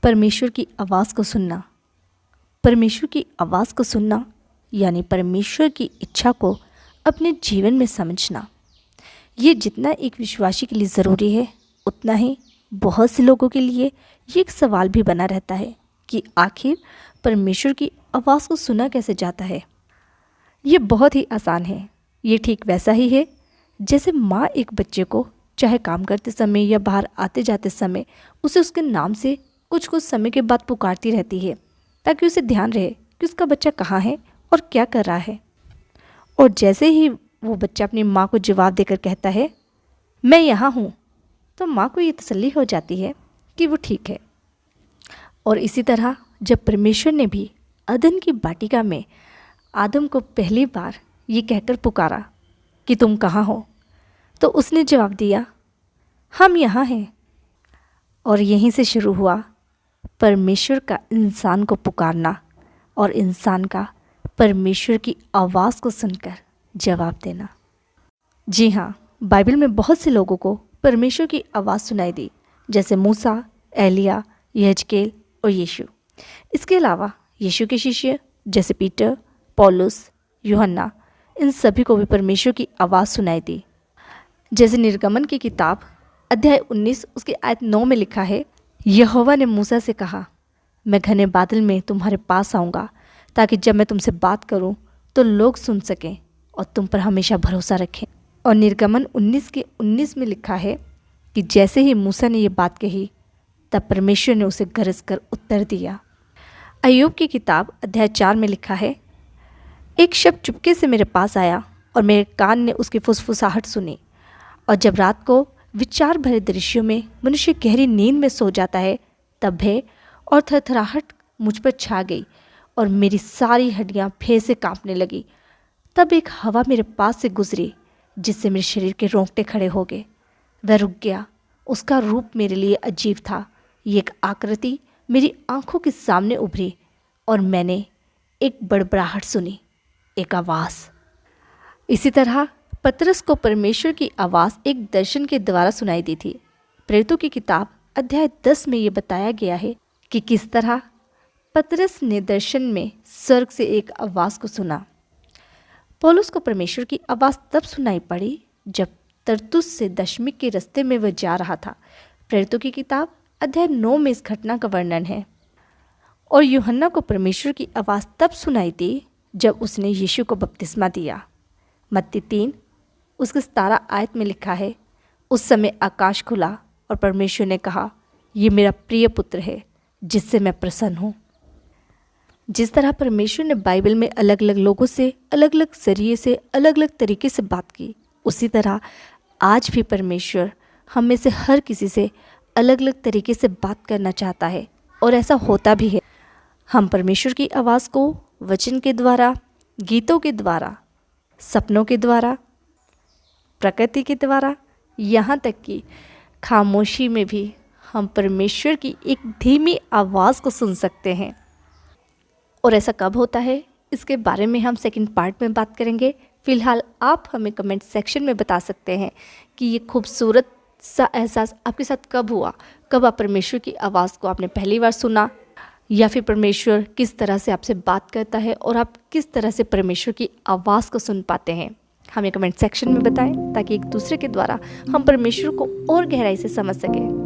परमेश्वर की आवाज़ को सुनना। परमेश्वर की आवाज़ को सुनना यानी परमेश्वर की इच्छा को अपने जीवन में समझना। ये जितना एक विश्वासी के लिए ज़रूरी है, उतना ही बहुत से लोगों के लिए ये एक सवाल भी बना रहता है कि आखिर परमेश्वर की आवाज़ को सुना कैसे जाता है। ये बहुत ही आसान है। ये ठीक वैसा ही है जैसे माँ एक बच्चे को चाहे काम करते समय या बाहर आते जाते समय उसे उसके नाम से कुछ कुछ समय के बाद पुकारती रहती है, ताकि उसे ध्यान रहे कि उसका बच्चा कहाँ है और क्या कर रहा है। और जैसे ही वो बच्चा अपनी माँ को जवाब देकर कहता है मैं यहाँ हूँ, तो माँ को ये तसल्ली हो जाती है कि वो ठीक है। और इसी तरह जब परमेश्वर ने भी अदन की वाटिका में आदम को पहली बार ये कहकर पुकारा कि तुम कहाँ हो, तो उसने जवाब दिया हम यहाँ हैं। और यहीं से शुरू हुआ परमेश्वर का इंसान को पुकारना और इंसान का परमेश्वर की आवाज़ को सुनकर जवाब देना। जी हाँ, बाइबल में बहुत से लोगों को परमेश्वर की आवाज़ सुनाई दी, जैसे मूसा, एलिया, यहेजकेल और यीशु। इसके अलावा यीशु के शिष्य जैसे पीटर, पौलुस, यूहन्ना, इन सभी को भी परमेश्वर की आवाज़ सुनाई दी। जैसे निर्गमन की किताब अध्याय 19 उसके आयत 9 में लिखा है, यहोवा ने मूसा से कहा मैं घने बादल में तुम्हारे पास आऊँगा, ताकि जब मैं तुमसे बात करूँ तो लोग सुन सकें और तुम पर हमेशा भरोसा रखें। और निर्गमन 19 के 19 में लिखा है कि जैसे ही मूसा ने ये बात कही, तब परमेश्वर ने उसे गरज कर उत्तर दिया। अय्यूब की किताब अध्याय 4 में लिखा है, एक शब्द चुपके से मेरे पास आया और मेरे कान ने उसकी फुसफुसाहट सुनी। और जब रात को विचार भरे दृश्यों में मनुष्य गहरी नींद में सो जाता है, तब भय और थरथराहट मुझ पर छा गई और मेरी सारी हड्डियां भय से कांपने लगी। तब एक हवा मेरे पास से गुजरी, जिससे मेरे शरीर के रोंगटे खड़े हो गए। वह रुक गया। उसका रूप मेरे लिए अजीब था। ये एक आकृति मेरी आंखों के सामने उभरी और मैंने एक बड़बड़ाहट सुनी, एक आवाज़। इसी तरह पतरस को परमेश्वर की आवाज़ एक दर्शन के द्वारा सुनाई दी थी। प्रेरितों की किताब अध्याय 10 में ये बताया गया है कि किस तरह पतरस ने दर्शन में स्वर्ग से एक आवाज़ को सुना। पौलुस को परमेश्वर की आवाज़ तब सुनाई पड़ी जब तरसुस से दमिश्क के रास्ते में वह जा रहा था। प्रेरितों की किताब अध्याय 9 में इस घटना का वर्णन है। और यूहन्ना को परमेश्वर की आवाज़ तब सुनाई दी जब उसने यीशु को बपतिस्मा दिया। मत्ती 3 उसके 17 आयत में लिखा है, उस समय आकाश खुला और परमेश्वर ने कहा ये मेरा प्रिय पुत्र है, जिससे मैं प्रसन्न हूँ। जिस तरह परमेश्वर ने बाइबल में अलग अलग लोगों से अलग अलग जरिए से अलग अलग तरीके से बात की, उसी तरह आज भी परमेश्वर हम में से हर किसी से अलग अलग तरीके से बात करना चाहता है, और ऐसा होता भी है। हम परमेश्वर की आवाज़ को वचन के द्वारा, गीतों के द्वारा, सपनों के द्वारा, प्रकृति के द्वारा, यहाँ तक कि खामोशी में भी हम परमेश्वर की एक धीमी आवाज़ को सुन सकते हैं। और ऐसा कब होता है, इसके बारे में हम सेकंड पार्ट में बात करेंगे। फ़िलहाल आप हमें कमेंट सेक्शन में बता सकते हैं कि ये खूबसूरत सा एहसास आपके साथ कब हुआ, कब आप परमेश्वर की आवाज़ को आपने पहली बार सुना, या फिर परमेश्वर किस तरह से आपसे बात करता है और आप किस तरह से परमेश्वर की आवाज़ को सुन पाते हैं। हमें कमेंट सेक्शन में बताएं, ताकि एक दूसरे के द्वारा हम परमेश्वर को और गहराई से समझ सकें।